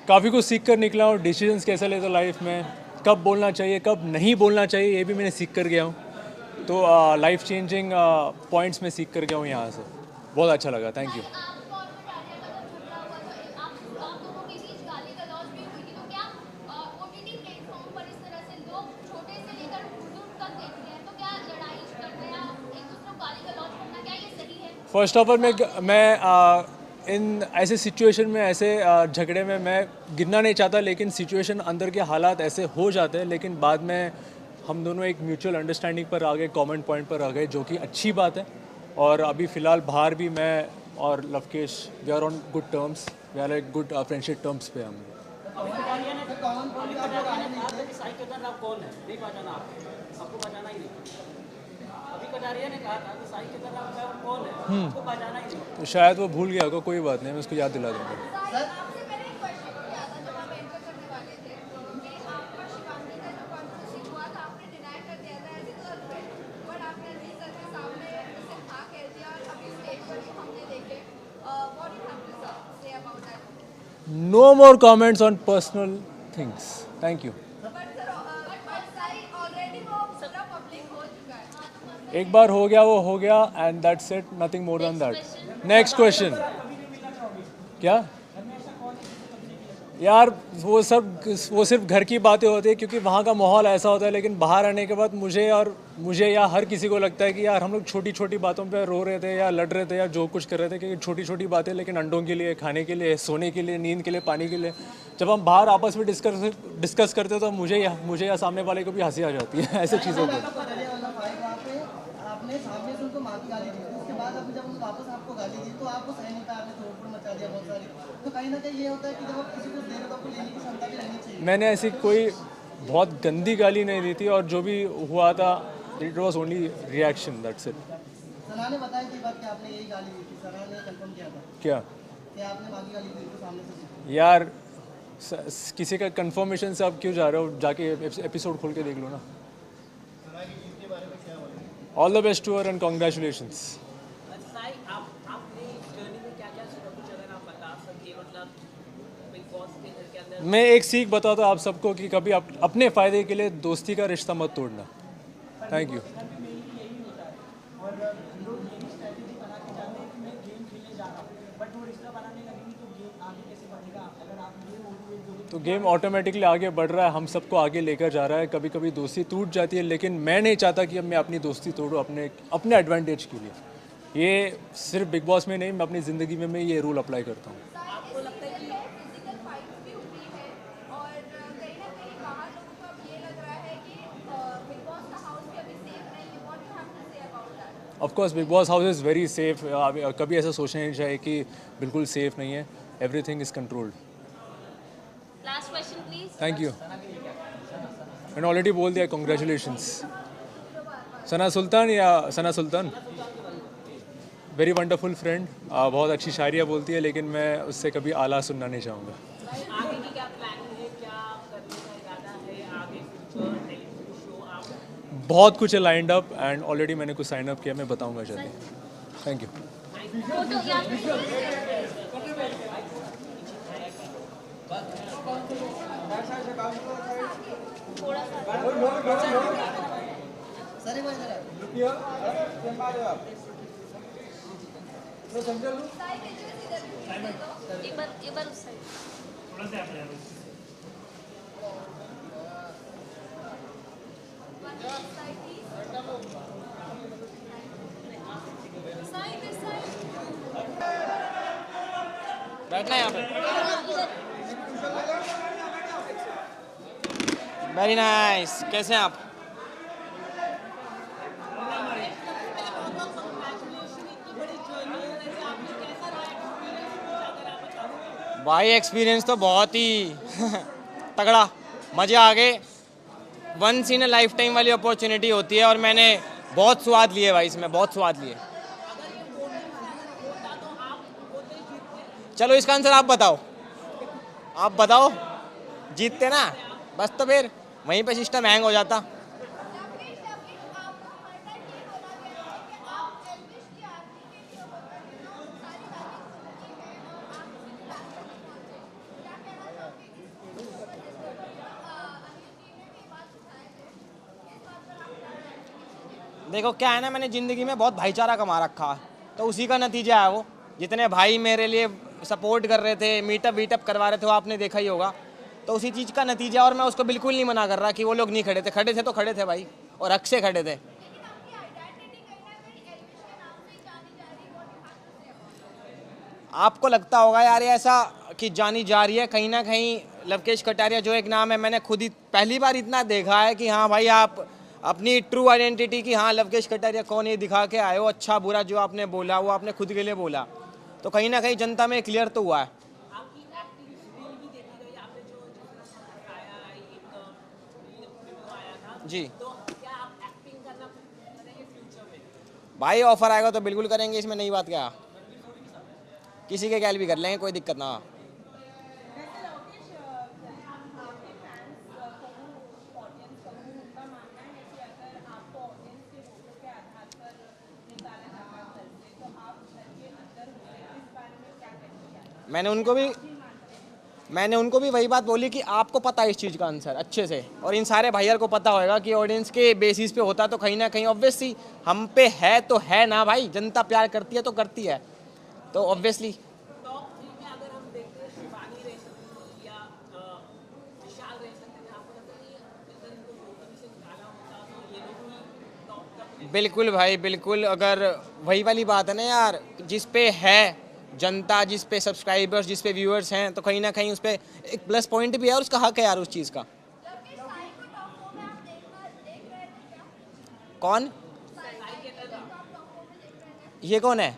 काफ़ी कुछ सीख कर निकला हूँ। डिसीजंस कैसे लेते लाइफ में, कब बोलना चाहिए कब नहीं बोलना चाहिए, ये भी मैंने सीख कर गया हूँ। तो लाइफ चेंजिंग पॉइंट्स में सीख कर गया हूँ यहाँ से। बहुत अच्छा लगा, thank you. First of all मैं इन ऐसे सिचुएशन में, ऐसे झगड़े में मैं गिरना नहीं चाहता, लेकिन सिचुएशन अंदर के हालात ऐसे हो जाते हैं। लेकिन बाद में हम दोनों एक म्यूचुअल अंडरस्टैंडिंग पर आ गए, कॉमन पॉइंट पर आ गए, जो कि अच्छी बात है। और अभी फ़िलहाल बाहर भी मैं और Lovekesh we are on good terms, we are like good friendship terms पे हम। तो शायद वो भूल गया होगा, कोई बात नहीं, मैं उसको याद दिला दूँगा। No more comments on personal things. Thank you. एक बार हो गया वो हो गया, and that's it. Nothing more than that. Next question. क्या? यार वो सिर्फ घर की बातें होती है, क्योंकि वहाँ का माहौल ऐसा होता है। लेकिन बाहर आने के बाद मुझे या हर किसी को लगता है कि यार हम लोग छोटी छोटी बातों पे रो रहे थे या लड़ रहे थे या जो कुछ कर रहे थे, क्योंकि छोटी छोटी बातें, लेकिन अंडों के लिए, खाने के लिए, सोने के लिए, नींद के लिए, पानी के लिए, जब हम बाहर आपस में डिस्कस करते तो मुझे या सामने वाले को भी हंसी आ जाती है ऐसे चीज़ों पर। आपने सामने से उनको माफी गाली दी, उसके बाद अभी जब उन्होंने वापस आपको गाली दी तो आपको सह नहीं पाया, आपने तोड़फोड़ मचा दिया बहुत सारी। तो कहीं ना कहीं ये होता है कि जब आप किसी को दे रहे हो तो आपको लेने की क्षमता भी रहनी चाहिए। मैंने ऐसी कोई बहुत गंदी गाली नहीं दी थी, और जो भी हुआ था it was only reaction, that's it. Sana ने बताया कि बात कि आपने यही गाली दी थी, सना ने कंफर्म किया था क्या कि आपने माफी गाली दी थी सामने से। यार किसी का कंफर्मेशन से आप क्यों जा रहे हो, जाके एपिसोड खोल के देख लो ना। All the best to her and congratulations. मैं एक सीख बताता हूँ आप सबको कि कभी आप अपने फ़ायदे के लिए दोस्ती का रिश्ता मत तोड़ना। Thank you. तो गेम ऑटोमेटिकली आगे बढ़ रहा है, हम सबको आगे लेकर जा रहा है। कभी कभी दोस्ती टूट जाती है, लेकिन मैं नहीं चाहता कि अब मैं अपनी दोस्ती तोड़ूं अपने एडवांटेज के लिए। ये सिर्फ बिग बॉस में नहीं, मैं अपनी ज़िंदगी में मैं ये रूल अप्लाई करता हूँ। Of course big boss house is very safe. कभी ऐसा सोचना नहीं चाहिए कि बिल्कुल सेफ नहीं है। Everything is controlled. Last question please. Thank you. मैंने ऑलरेडी बोल दिया, कॉन्ग्रेचुलेशंस। सना सुल्तान वेरी वंडरफुल फ्रेंड, बहुत अच्छी शायरियाँ बोलती है, लेकिन मैं उससे कभी आला सुनना नहीं चाहूँगा। आगे की क्या प्लानिंग है, क्या करने का इरादा है आगे, टेलीविजन शो आप? बहुत कुछ है लाइंड अप, एंड ऑलरेडी मैंने कुछ साइन अप किया, मैं बताऊँगा जल्दी। Thank you. सर एक बार इधर एक बार उस साइड बैठना है यहाँ पे। Very nice. कैसे हैं आप? भाई एक्सपीरियंस तो बहुत ही तगड़ा, मज़े आ गए। Once in a life time वाली अपॉर्चुनिटी होती है और मैंने बहुत स्वाद लिए भाई, इसमें बहुत स्वाद लिए। चलो इसका आंसर आप बताओ, आप बताओ। जीतते ना, बस तो फिर वहीं पे सिस्टम हैंग हो जाता। देखो क्या है ना, मैंने ज़िंदगी में बहुत भाईचारा कमा रखा है, तो उसी का नतीजा है वो। जितने भाई मेरे लिए सपोर्ट कर रहे थे, मीटअप वीटअप करवा रहे थे, वो आपने देखा ही होगा, तो उसी चीज़ का नतीजा। और मैं उसको बिल्कुल नहीं मना कर रहा कि वो लोग नहीं खड़े थे, खड़े थे तो खड़े थे भाई, और हक से खड़े थे। आपको लगता होगा यार ये ऐसा कि जानी जा रही है, कहीं ना कहीं लवकेश कटारिया जो एक नाम है, मैंने खुद ही पहली बार इतना देखा है कि हाँ भाई आप अपनी ट्रू आइडेंटिटी की, हाँ लवकेश कटारिया कौन, ये दिखा के आए हो। अच्छा बुरा जो आपने बोला वो आपने खुद के लिए बोला, तो कहीं ना कहीं जनता में क्लियर तो हुआ है। जी भाई ऑफर आएगा तो बिल्कुल करेंगे, इसमें नई बात क्या, किसी के गैल भी कर लेंगे, कोई दिक्कत ना। मैंने उनको भी वही बात बोली कि आपको पता है इस चीज़ का आंसर अच्छे से, और इन सारे भाइयों को पता होगा कि ऑडियंस के बेसिस पे होता तो कहीं ना कहीं ऑब्वियसली हम पे है तो है ना भाई, जनता प्यार करती है तो करती है, तो ऑब्वियसली। बिल्कुल भाई बिल्कुल, अगर वही वाली बात है ना यार, जिस पे है जनता, जिस पे सब्सक्राइबर्स, जिस पे व्यूअर्स हैं, तो कहीं ना कहीं उस पर एक प्लस पॉइंट भी है और उसका हक है यार उस चीज़ का। कौन? ये कौन है?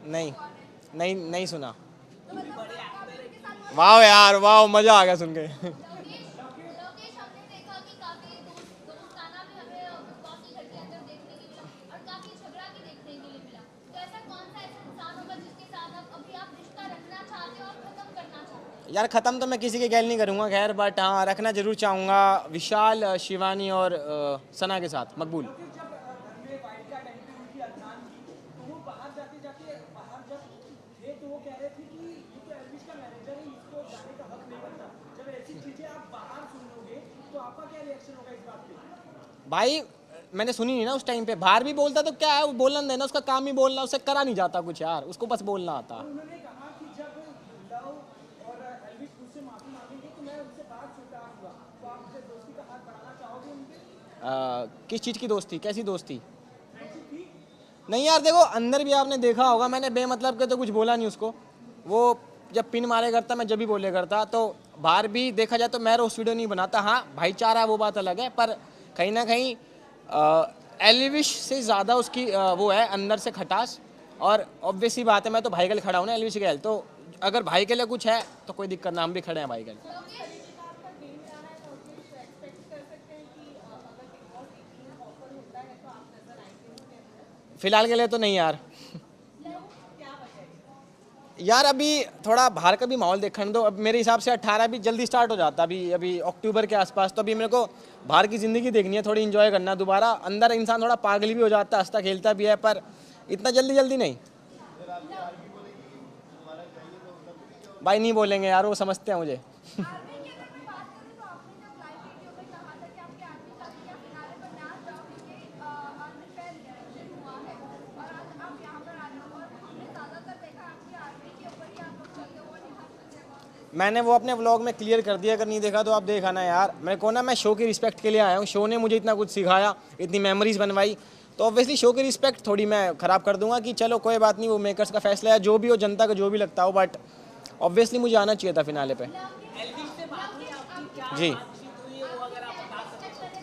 नहीं सुना। वाह यार वाह, मजा आ गया सुन के। यार ख़त्म तो मैं किसी के गैल नहीं करूँगा खैर, बट हाँ रखना ज़रूर चाहूँगा विशाल, शिवानी और सना के साथ, मकबूल। भाई मैंने सुनी नहीं ना उस टाइम पे, बाहर भी बोलता तो क्या है, वो बोलना देना, उसका काम ही बोलना, उससे करा नहीं जाता कुछ यार, उसको बस बोलना आता। किस चीज़ की दोस्ती, कैसी दोस्ती? नहीं यार देखो, अंदर भी आपने देखा होगा, मैंने बेमतलब के तो कुछ बोला नहीं उसको। वो जब पिन मारे करता, मैं जब भी बोले करता, तो बाहर भी देखा जाए तो मैं रोस्ट वीडियो नहीं बनाता। हाँ भाईचारा वो बात अलग है, पर कहीं ना कहीं एलविश से ज़्यादा उसकी वो है अंदर से खटास। और ऑब्वियस ही बात है, मैं तो भाई के लिए खड़ा हूँ ना एलविश के लिए, तो अगर भाई के लिए कुछ है तो कोई दिक्कत ना, हम भी खड़े हैं भाई के लिए। फिलहाल के लिए तो नहीं यार। यार अभी थोड़ा बाहर का भी माहौल देखने दो। अब मेरे हिसाब से 18 भी जल्दी स्टार्ट हो जाता, अभी अक्टूबर के आसपास। तो अभी मेरे को बाहर की ज़िंदगी देखनी है, थोड़ी इन्जॉय करना दोबारा। अंदर इंसान थोड़ा पागल भी हो जाता है, हंसता खेलता भी है, पर इतना जल्दी नहीं भाई, नहीं बोलेंगे यार, वो समझते हैं मुझे। मैंने वो अपने व्लॉग में क्लियर कर दिया, अगर नहीं देखा तो आप देखा ना यार। मेरे को ना, मैं शो की रिस्पेक्ट के लिए आया हूँ, शो ने मुझे इतना कुछ सिखाया, इतनी मेमोरीज बनवाई, तो ऑब्वियसली शो की रिस्पेक्ट थोड़ी मैं ख़राब कर दूंगा कि चलो कोई बात नहीं, वो मेकर्स का फैसला है, जो भी हो, जनता को जो भी लगता हो, बट ऑब्वियसली मुझे आना चाहिए था फिनाले पे। एल्विन से बात हुई आपकी, क्या जी। बातचीत हुई है वो अगर आप बता सकते हैं।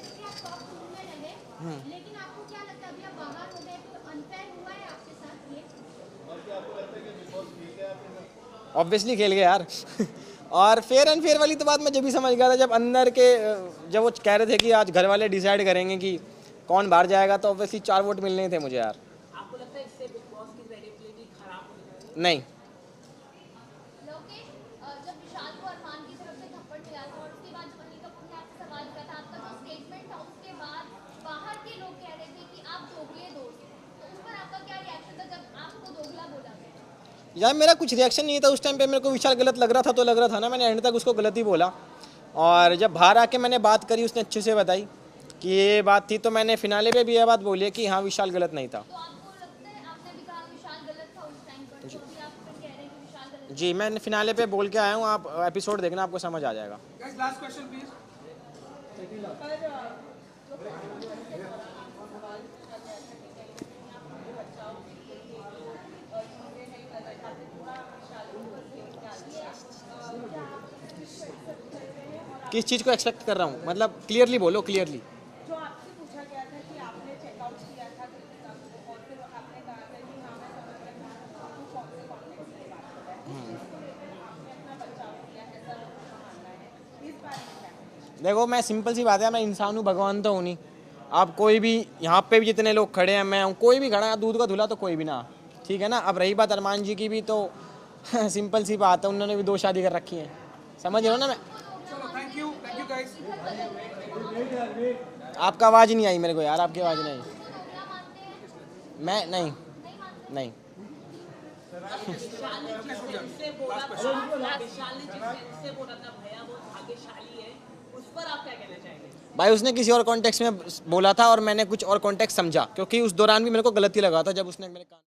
लेकिन आपको क्या लगता है अभी आप बाहर हो गए तो अनफेयर हुआ है आपके साथ ये? ऑब्वियसली खेल गए यार और फेयर एंड फेयर वाली तो बात मैं जब भी समझ गया था, जब अंदर के जब वो कह रहे थे कि आज घर वाले डिसाइड करेंगे कि कौन बाहर जाएगा, तो ऑब्वियसली 4 वोट मिलने थे मुझे यार। आपको लगता है इससे बिग बॉस की क्रेडिबिलिटी खराब हुई? नहीं, लोकेश, जब विशाल को अरमान की तरफ से थप्पड़ मिला था और उसके बाद जब अनिल कपूर ने आपसे सवाल किया था, आपका जो स्टेटमेंट था उसके बाद बाहर के लोग कह रहे थे कि आप दोगले दोस्त हैं, तो उस पर आपका क्या रिएक्शन था जब आपको दोगला बोला गया? यार मेरा कुछ रिएक्शन नहीं था उस टाइम पे, मेरे को विशाल गलत लग रहा था तो लग रहा था ना, मैंने एंड तक उसको गलत ही बोला। और जब बाहर आके मैंने बात करी, उसने अच्छे से बताई कि ये बात थी, तो मैंने फिनाले पे भी ये बात बोली है कि हाँ विशाल गलत नहीं था। तो आपको लगता है, आपने भी कहा विशाल गलत था उस टाइम पर, तो अभी आप फिर कह रहे हैं कि विशाल गलत? जी, मैं फिनाले पे बोल के आया हूँ, आप एपिसोड देखना, आपको समझ आ जाएगा। Last question please. किस चीज़ को एक्सपेक्ट कर रहा हूँ, मतलब क्लियरली बोलो, क्लियरली। जो आपसे पूछा गया था कि आपने चेकआउट किया था कृतिका को, और फिर आपने कहा था कि हाँ मैं समझ रहा हूँ आपको कौन से कॉन्टेक्स्ट में बात कर रहा है, इसको लेकर आपने अपना बचाव किया, ऐसा लोगों का मानना है, इस बारे में क्या? देखो, मैं सिंपल सी बात है, मैं इंसान हूँ, भगवान तो हूँ नहीं। आप कोई भी, यहाँ पे भी जितने लोग खड़े हैं, मैं हूँ, कोई भी खड़ा है, दूध का धुला तो कोई भी ना, ठीक है ना। अब रही बात अरमान जी की भी, तो सिंपल सी बात है, उन्होंने भी 2 शादी कर रखी है, समझ रहे हो ना। मैं, चलो थैंक यू गाइस। आपका आवाज़ ही नहीं आई मेरे को यार, आपकी आवाज़ नहीं आई। मैं नहीं, नहीं। विशाल ने जिस से बोला था भैया वो भाग्यशाली है, उस पर आप क्या कहना चाहेंगे? भाई उसने किसी और कॉन्टेक्स्ट में बोला था और मैंने कुछ और कॉन्टेक्स्ट समझा, क्योंकि उस दौरान भी मेरे को गलती लगा था जब उसने मेरे कान